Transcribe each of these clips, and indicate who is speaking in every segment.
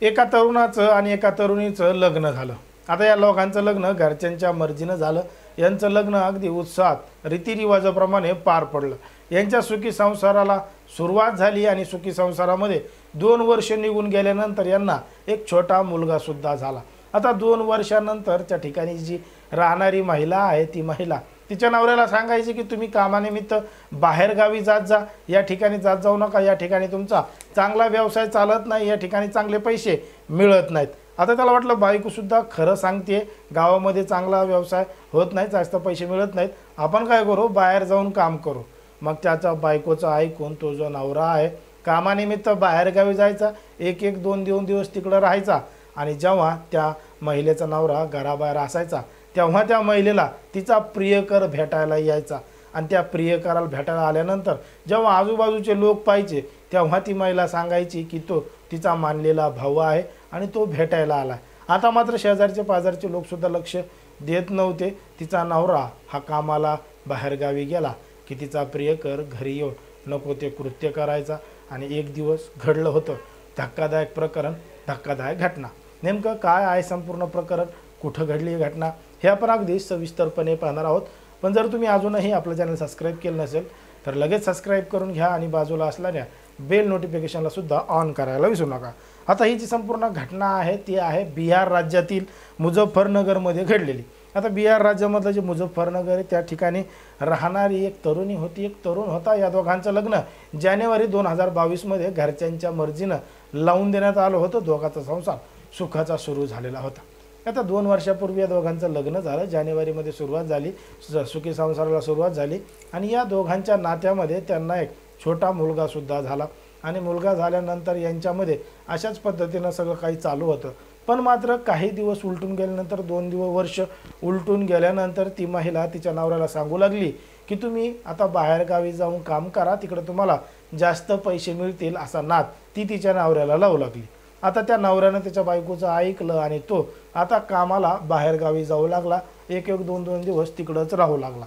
Speaker 1: एका तरुणाचं आणि एका तरुणीचं लग्न झालं। आता या लोकांचं लग्न घरच्यांच्या मर्जीनं झालं। यांचं लग्न अगदी उत्साहात रीतिरिवाजाप्रमाणे पार पडलं। यांच्या सुखी संसाराला सुरुवात झाली आणि सुखी संसारामध्ये 2 वर्ष निघून गेल्यानंतर यांना एक छोटा मुलगा सुद्धा झाला। आता 2 वर्षानंतर त्या ठिकाणी जी राहणारी महिला आहे ती महिला तिच्या नवऱ्याला सांगायची की तुम्ही कामानिमित्त बाहेर गावी जात जा, या ठिकाणी जात जाऊ नका, या ठिकाणी तुमचा चांगला व्यवसाय चालत नाही, या ठिकाणी चांगले पैसे मिळत नाहीत। आता त्याला वाटलं बायको सुद्धा खरं सांगते, गावामध्ये चांगला व्यवसाय होत नाही, जास्त पैसे मिळत नाहीत, आपण काय करू, बाहेर जाऊन काम करू। मग त्याचा बायकोचं ऐकून तो जो नवरा आहे कामानिमित्त बाहेर गावी जायचा, एक 2 दिवस तिकडे राहायचा आणि जेव्हा त्या महिलेचा नवरा घराबाहेर असायचा तेव्हा त्या महिलेला तिचा प्रियकर भेटायला यायचा आणि त्या प्रियकराला भेटायला आल्यानंतर जेव्हा आजूबाजूचे लोक पाहायचे तेव्हा ती महिला सांगायची की तो तिचा मानलेला भाऊ आहे आणि तो भेटायला आला। आता मात्र शेजारचे पाजारचे लोकसुद्धा लक्ष देत नव्हते। तिचा नवरा हा कामाला बाहेरगावी गेला की तिचा प्रियकर घरी येऊन नको ते कृत्य करायचा आणि एक दिवस घडलं होतं धक्कादायक प्रकरण, धक्कादायक घटना। नेमकं काय आहे संपूर्ण प्रकरण, कुठं घडली ही घटना, हे आपण अगदी सविस्तरपणे पाहणार आहोत। पण जर तुम्ही अजूनही आपलं चॅनल सबस्क्राईब केलं नसेल तर लगेच सबस्क्राईब करून घ्या आणि बाजूला असणाऱ्या बेल नोटिफिकेशनला सुद्धा ऑन करायला विसरू नका। आता ही जी संपूर्ण घटना आहे ती आहे बिहार राज्यातील मुझफ्फरनगरमध्ये घडलेली। आता बिहार राज्यामधलं जे मुझफ्फरनगर आहे त्या ठिकाणी राहणारी एक तरुणी होती, एक तरुण होता। या दोघांचं लग्न जानेवारी 2022 मध्ये घरच्यांच्या मर्जीनं लावून देण्यात आलं होतं। दोघांचा संसार सुखाचा सुरू झालेला होता। आता 2 वर्षापूर्वी या दोघांचं लग्न झालं, जानेवारीमध्ये सुरुवात झाली, सुखी संसाराला सुरुवात झाली आणि या दोघांच्या नात्यामध्ये त्यांना एक छोटा मुलगा सुद्धा झाला आणि मुलगा झाल्यानंतर यांच्यामध्ये अशाच पद्धतीनं सगळं काही चालू होतं। पण मात्र काही दिवस उलटून गेल्यानंतर 2 वर्ष उलटून गेल्यानंतर ती महिला तिच्या नवऱ्याला सांगू लागली की तुम्ही आता बाहेरगावी जाऊन काम करा, तिकडे तुम्हाला जास्त पैसे मिळतील, असा नाद ती तिच्या नवऱ्याला लावू लागली। आता त्या नवऱ्यानं त्याच्या बायकोचं ऐकलं आणि तो आता कामाला बाहेरगावी जाऊ लागला, एक 2 दिवस तिकडंच राहू लागला।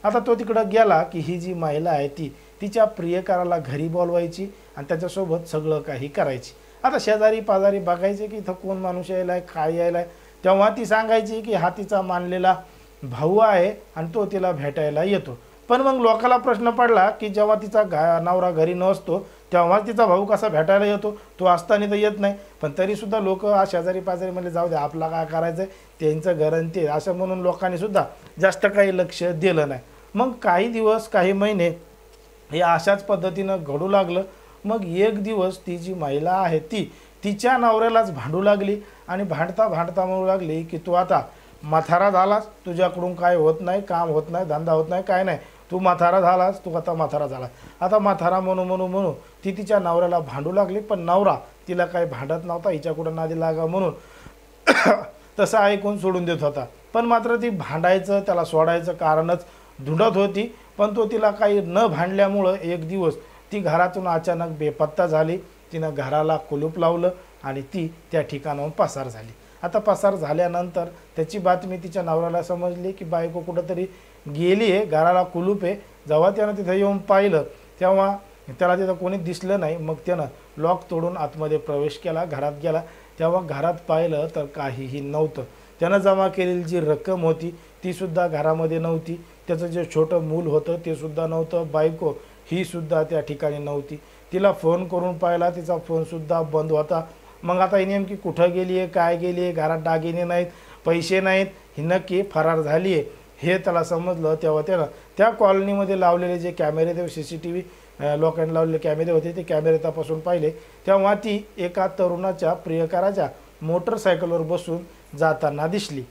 Speaker 1: आता तो तिकडं गेला की ही जी महिला आहे ती तिच्या प्रियकराला घरी बोलवायची आणि त्याच्यासोबत सगळं काही करायची। आता शेजारी पाजारी बघायचे की इथं कोण माणूस यायलाय, काय यायलाय, तेव्हा ती सांगायची की हा तिचा मानलेला भाऊ आहे आणि तो तिला भेटायला येतो। पण मग लोकाला प्रश्न पडला की जेव्हा तिचा नवरा घरी नसतो तेव्हा तिचा भाऊ कसा भेटायला येतो, तो असताना तर येत नाही। पण तरीसुद्धा लोक शेजारी पाजारी म्हणजे जाऊ दे, आपला काय करायचं, त्यांचं घर आणि ते असं म्हणून लोकांनी सुद्धा जास्त काही लक्ष दिलं नाही। मग काही दिवस काही महिने हे अशाच पद्धतीनं घडू लागलं। मग एक दिवस ती जी महिला आहे ती तिच्या नवऱ्यालाच भांडू लागली आणि भांडता भांडता म्हणू लागली की तू आता म्हातारा झालास, तुझ्याकडून काय होत नाही, काम होत नाही, धंदा होत नाही, काय नाही, तू म्हातारा झालास, तू आता म्हातारा झालास। आता म्हातारा म्हणू ती तिच्या नवऱ्याला भांडू लागली। पण नवरा तिला काही भांडत नव्हता, हिच्याकडून नादी लागा म्हणून तसं ऐकून सोडून देत होता। पण मात्र ती भांडायचं, त्याला सोडायचं कारणच ढूंढत होती। पण तो तिला काही न भांडल्यामुळं एक दिवस ती घरातून अचानक बेपत्ता झाली। तिनं घराला कुलूप लावलं आणि ती त्या ठिकाणाहून पसार झाली। आता पसार झाल्यानंतर त्याची बातमी तिच्या नवऱ्याला समजली की बायको कुठंतरी गेली आहे, घराला कुलूप आहे। जेव्हा त्यानं तिथं येऊन पाहिलं तेव्हा त्याला तिथं कोणी दिसलं नाही। मग त्यानं लॉक तोडून आतमध्ये प्रवेश केला, घरात गेला, तेव्हा घरात पाहिलं तर काहीही नव्हतं। त्यानं जमा केलेली जी रक्कम होती ती सुद्धा घरामध्ये नव्हती, त्याचं जे छोटं मूल होतं ते सुद्धा नव्हतं, बायको ही सुद्धा त्या ठिकाणी नव्हती। तिला फोन करून पाहिला, तिचा फोनसुद्धा बंद होता। मग आता ही नेमकी कुठं गेली आहे, काय गेली आहे, घरात दागिने नाहीत, पैसे नाहीत, ही नक्की फरार झाली आहे हे त्याला समजलं। तेव्हा त्यानं त्या कॉलनीमध्ये लावलेले जे कॅमेरे ते CCTV लोकांनी लावलेले कॅमेरे होते ते कॅमेरे तपासून पाहिले। तेव्हा ती एका तरुणाच्या प्रियकराच्या मोटरसायकलवर बसून जाताना दिसली।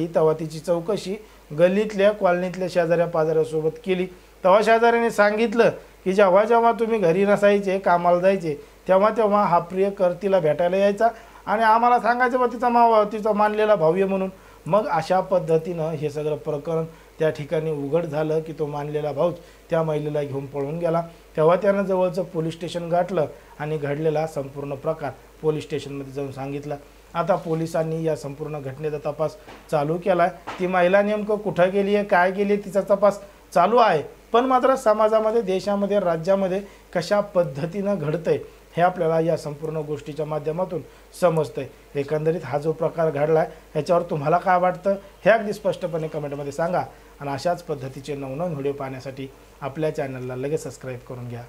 Speaker 1: तेव्हा तिची चौकशी गल्लीतल्या कॉलनीतल्या शेजाऱ्या पाजाऱ्यासोबत केली। तेव्हा शेजाऱ्याने सांगितलं की जेव्हा तुम्ही घरी नसायचे, कामाला जायचे, तेव्हा हा प्रियकर तिला भेटायला यायचा आणि आम्हाला सांगायचं बा तिचा मानलेला भाऊ आहे म्हणून। मग अशा पद्धतीनं हे सगळं प्रकरण त्या ठिकाणी उघड झालं की तो मानलेला भाऊच त्या महिलेला घेऊन पळून गेला। तेव्हा त्यानं जवळचं पोलीस स्टेशन गाठलं आणि घडलेला संपूर्ण प्रकार पोलीस स्टेशनमध्ये जाऊन सांगितला। आता पोलिसांनी या संपूर्ण घटनेचा तपास चालू केला आहे। ती महिला नेमकं कुठं गेली आहे, काय गेली, तिचा तपास चालू आहे। पण मात्र समाजामध्ये, देशामध्ये, राज्यामध्ये कशा पद्धतीनं घडतंय हे आपल्याला या संपूर्ण गोष्टीच्या माध्यमातून समजतंय. एकंदरीत हा जो प्रकार घडला आहे ह्याच्यावर तुम्हाला काय वाटतं हे अगदी स्पष्टपणे कमेंटमध्ये सांगा. आणि अशाच पद्धतीचे नवनवीन व्हिडिओ पाहण्यासाठी आपल्या चॅनलला लगेच सबस्क्राईब करून घ्या.